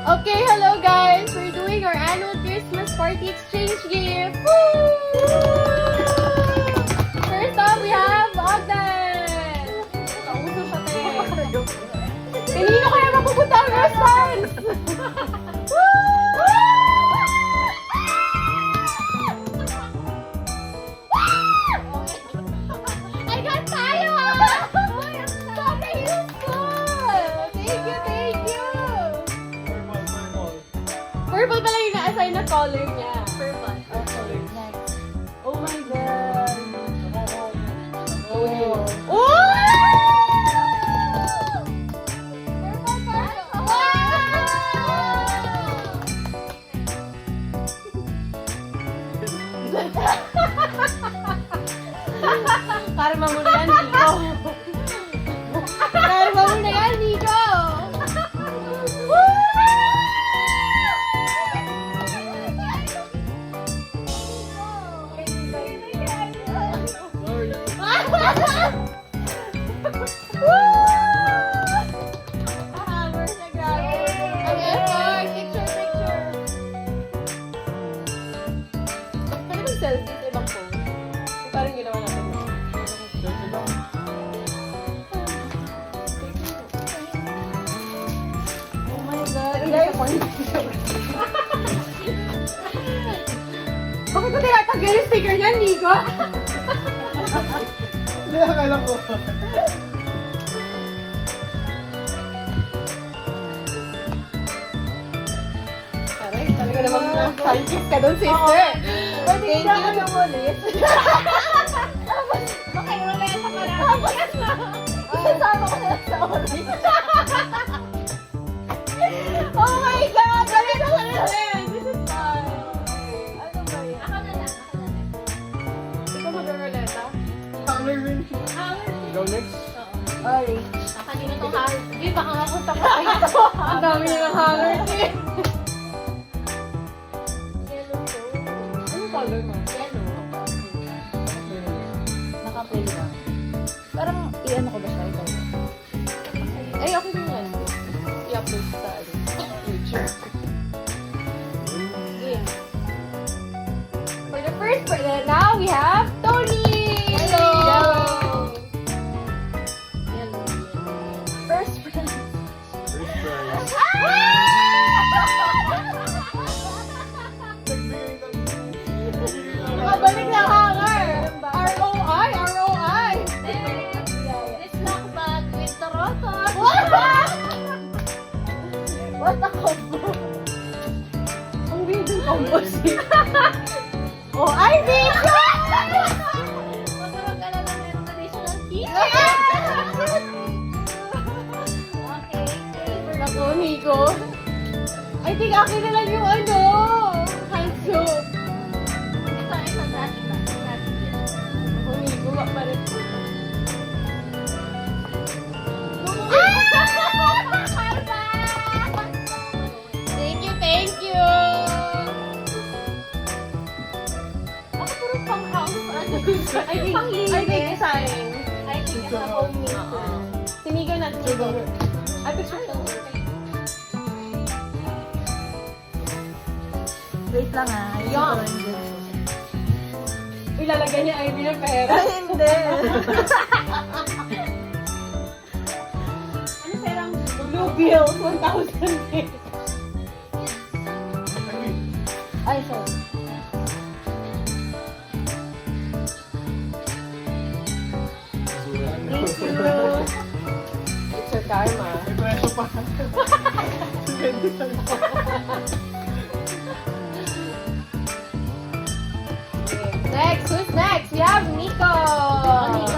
Okay, hello guys! We're doing our annual Christmas party exchange gift! Woo! First up, we have Ogden! Kauso siya, te. Kanino kaya mapupunta ang response? I got tayo! Sobrang useful! Thank you, thank you! Purple pala yung na-assign na color niya. Purple. Okay, next. Oh my God! Oh! Oh! Purple, purple! Wow! Karma mo na yan, Nico. Karma mo na yan, Nico. Hammer na grabe. Ang effort. Picture, picture. Pwede bang selfie sa ibang phone? Parang ginawa natin. Oh my God. Ang bakit ko tinatanggal yung sticker niyan, Nico? Hindi, akala ko. Aray, talaga namang scientist ka doon, sister. Thank you. Yung ulit. Makiruleta ka na. Isasama ko na lang sa orange. Oh my God! Ganito ka na rin. This is fun. Ano ba yun? Ako na lang. Ikaw mag-ruleta? Hammer rin. Go next. Orange. Kanina itong hanger. Hindi, baka mapunta pa kayo. Ang dami niya ng hanger, eh. Yellow po. Anong color mo? Yellow. Naka-play lang. Parang, i-ano ko ba siya? Ikaw. Ay, okay din yan. I-upload sa YouTube. Game. For the first person, now we have Tony! Hello! Yellow. First friend. First prize. Nakabalik na hanger! ROI! ROI! This lock bag with Toronto. What? What a combo. Ang weird yung composite. Oh, I think! Huwag ka mag-alala, meron additional key. Okay. Naku, Nico. I think akin na lang yung ano. Hand soap. Ito, dati ba? Dati din. Naku, Nico, papalit ko. Thank you, thank you! Ako puro pang house. Ano? I think sign. I think it's a homemade. Sinigaw natin yung go. Ay, picture lang. Wait lang ah. Yum. Ilalagay niya ID ng pera. Hindi. Ano perang blue bill? 1,000 eh. Ay, sorry. Thank you. It's your karma. May preso pa. Depende sa Next, who's next? We have Nico. Nico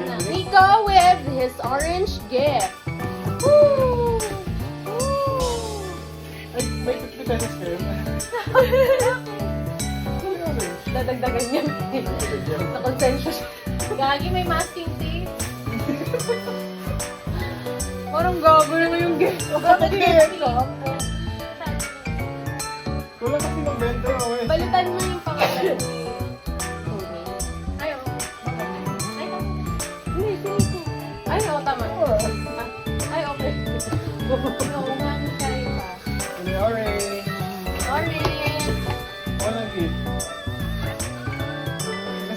na. Nico with his orange gift. Woo! Woo! Ay, may 50 pesos kayo. Dadagdagan niya. Na-consensya siya. Gagi, may masking tape. Parang gago naman yung gift. Bakit Gift. Kulang kasi ng 20 ako eh. Balitan mo yung pangalan ni Tony. Ay, oh. Ay, oh. Hindi, sige ko. Ay, oo, tama. Ay, okay. Oo nga, tayo pa. Ano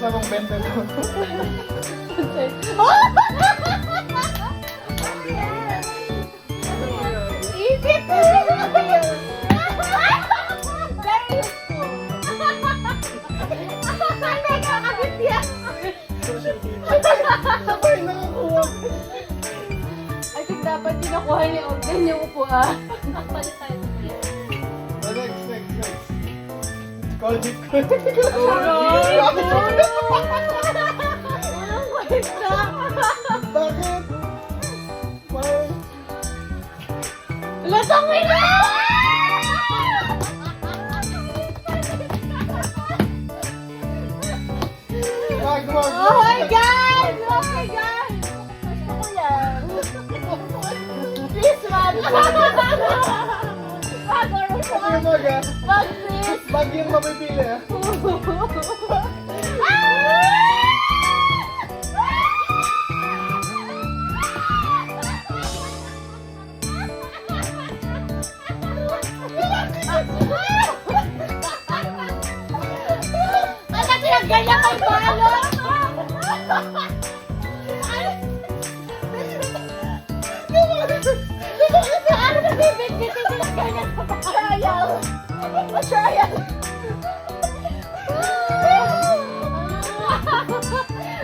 kasamang benta to. Easy to! Very useful. Ay, nakakabit yan. Social media. Sabay nakakuha. I think dapat kinukuha ni Ogden yung upuan. Palit tayo. Oh, next. Call it. Walang kwenta. Bakit? Why? Lasang ina! Wag. Oh my God! Oh my God! Ano yan? Please, wag! Wag, Yung mga, wag, please! bag yung mapipili ah. Ano tinanggalnya kay balot? Ano na bibit-bit yung tinanggalnya sa trial? Trial!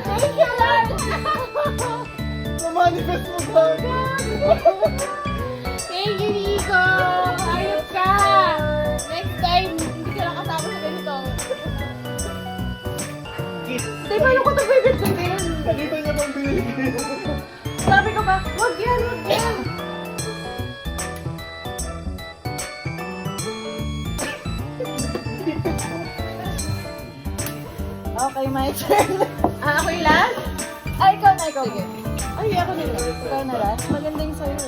Thank you, Lord! Na-manifest mo ba? Thank you, Nico! Ayos ka! Next time, hindi ka lang kasama sa ganito. Di ba yung kutong bibit-bitin? Nakita niya bang binili? Sabi ko ba, wag yan, wag yan! Okay, my turn. Ako yung last? Ay, ikaw na, ikaw. Sige. Ay, ako na lang. Ikaw na last. Maganda yung sa'yo.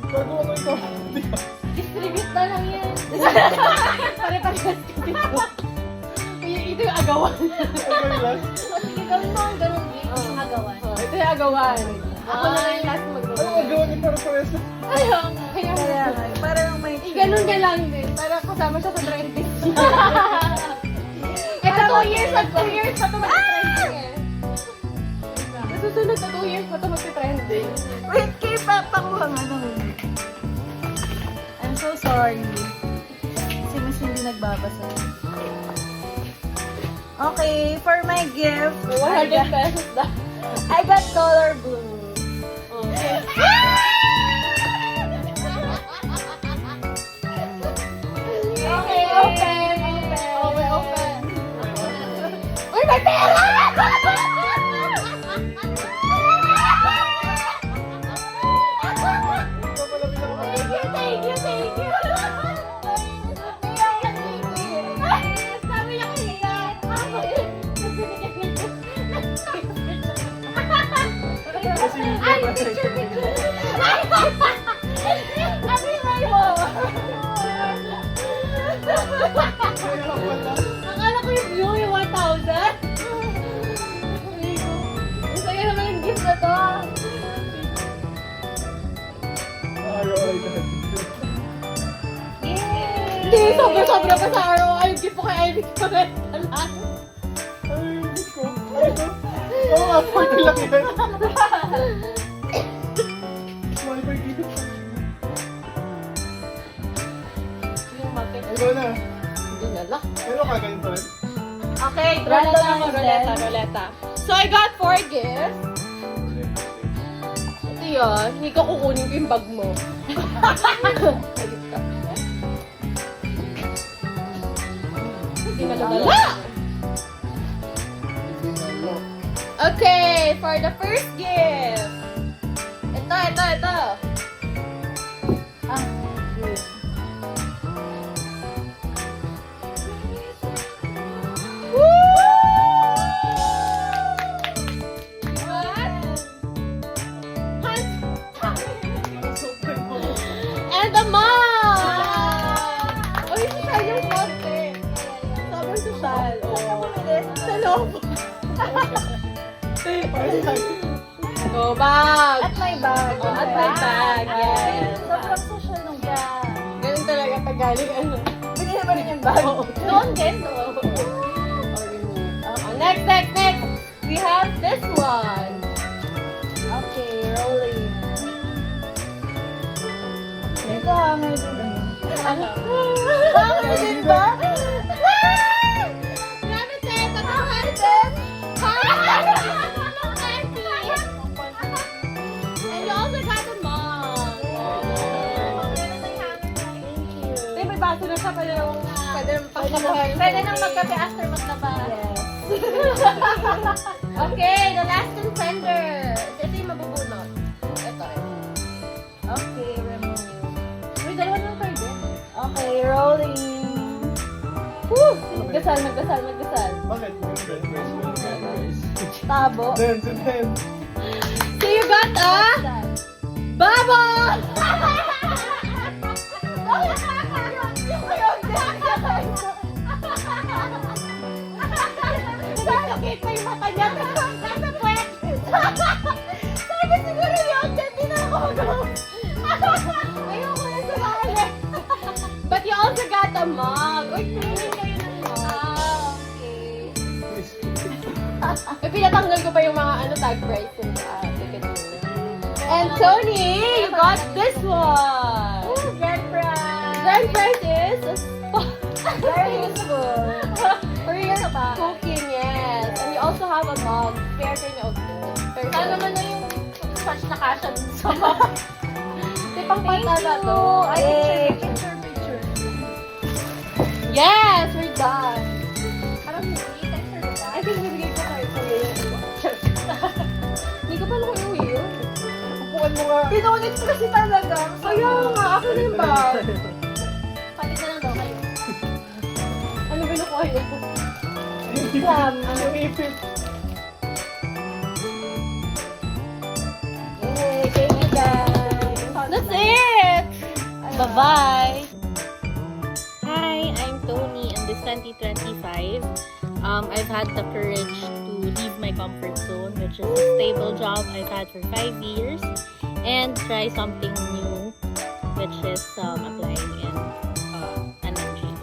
Gagawa ko ito. Distribute na lang yan. Pare-parehas kami. Ito yung agawan. Ako yung last. Sige, gawin mo ang ganun. Yung agawan. Ito yung agawan. Ako na lang yung last Ano mag-gawa. magawa niyo para pares? Ayaw. Kaya Kaya, nga, parang may... ganun ka lang din. Para kasama siya sa trending. Ito 2 years at 2 years pa ito mag-trending eh. Sa susunod na 2 years pa ito mag-trending. Wait, kay papakuha nga nung... I'm so sorry. Si Miss hindi nagbabasa. Okay, for my gift, May 100 pesos na. I got color blue. Okay. Okay, open. Open. Uy, may pera! Ito pala pinaka- Thank you. Sabi niya kanina. Kasi yung Ay, pala- picture. Ano yung may mo? Kaya pala. Akala ko yung view yung 1,000. Ang saya naman yung gift na to. ROI dahil. Hindi, sobra-sobra pa sa ROI. Yung gift ko kay Ivy ko na lang. Ano yung gift ko? Ano ito? Oo nga, 40 lang yan. Small by gift. Yung market. Ikaw na. Hindi na lang. Pero kagaling pa rin. Okay, random ako. Randomize Ruleta. So, I got 4 gifts. Ito yun. Hindi ko kukunin ko yung bag mo. Hindi na lumala. Okay, for the first gift. Ito. Ah, yun. And the mom! Uy, social yung konti. Sobrang social. Sa loob. Go bag. At my bag. Oh, at my bag. Yes. Sobrang social nung bag. Ganun talaga pag galing ano. Binili mo rin yung bag. Oo. Noon din, no? Next next. We have this one. Okay, rolling. Ito, hanger din. Hanger din ba? Grabe, Ted. Tatahan, Ted. And you also got a mug. Hindi, may baso na siya. Pwede nang magkape after maglabas. Okay, the last contender. Ito yung mabubunot. Ito. Okay, remove. Uy, dalawa ng card eh. Okay, rolling. Woo! Magdasal. Bakit? Tabo. Then. So you got a bubble! Nakakit pa yung mata niya. Nasa puwet. Sabi siguro yun. Hindi na ako ayoko na sumali. But you also got a mug. Uy, piliin kayo ng mug. Okay. Pinatanggal ko pa yung mga tag price yung ticket nila. And Tony, you got this one. Grand prize. Grand prize is a Very useful. for your cooking, yes. And you also have a mug. Fair kayo na Saan naman na yung swatch na kasha dun sa mug? Di pang pantala to. Ay, picture. Yes, we're done. Parang hindi. Thanks for the I think bibigay ko kayo sa iyo. Hindi ko pa nakauwi yun. Upuan mo nga. Pinunit ko kasi talaga. Kaya nga, ako rin ba? Palit na lang daw kayo. Ano ba nakuha yun? Yung ipit. Yay, thank you guys. That's it! Bye-bye! Hi, I'm Tony, and this 2025, I've had the courage to leave my comfort zone, which is a stable job I've had for 5 years, and try something new, which is applying in an NGO.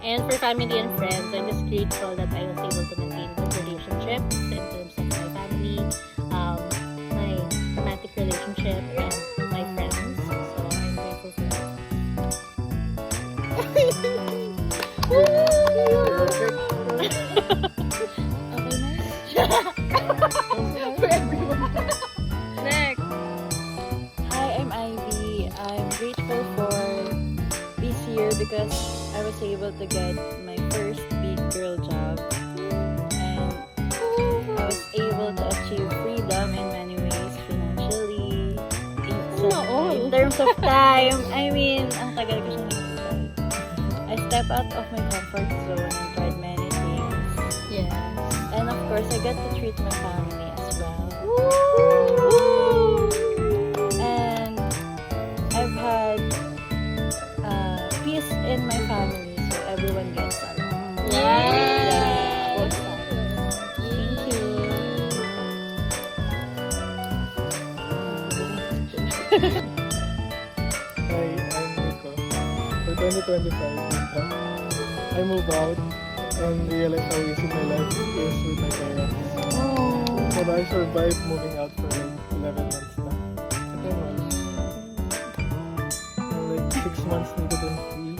And for family and friends, I'm just grateful that I was able to maintain good relationships in terms of my family, my romantic relationship, and my friends. So I'm grateful for that. Next. Hi, I'm Ivy. I'm grateful for this year because I was able to get my first big girl job and I was able to achieve freedom in many ways, financially, in terms of time. I mean, ang tagal ko siya nangintay. I step out of my comfort zone and tried many things. Yes. And of course, I got to treat my family as well. And I've had peace in my family, so everyone gets along. Yay! Both sides. Thank you. Hi, I'm Nico. For 2025, I moved out and realized how easy my life is with my parents. So I survived moving out for like 11 months na. 10 months. And like 6 months nito din free.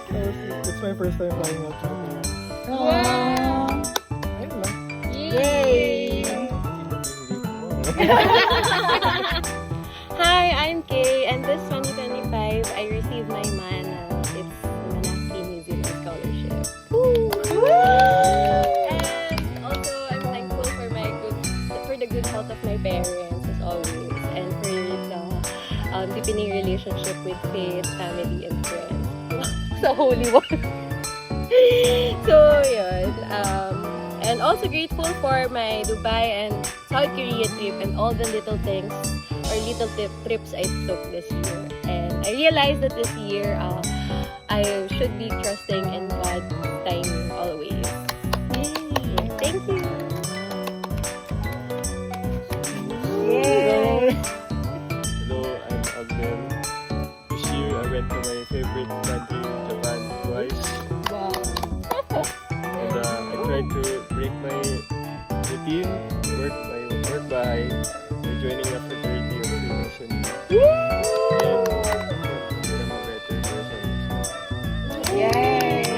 So it's my first time flying out to my parents. Ayun lang. Yay! Hi, I'm Kay, and this 2025, I received my MANA. It's Manaki New Zealand Scholarship. And also, I'm thankful for the good health of my parents, as always, and for the deepening relationship with faith, family, and friends. The holy one. So, yun. And also grateful for my Dubai and South Korea trip and all the little things or little trips I took this year. And I realized that this year, I should be trusting in God's timing always. Yay! Thank you! Hello, I'm Abdel. This year I went to my favorite country, Japan, twice. Wow. 13, work by joining a fraternity of Freemason. Become a better person. Yay!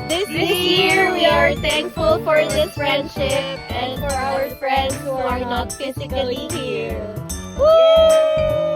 This year, we are thankful for this friendship and for our friends who are not physically here. Woo!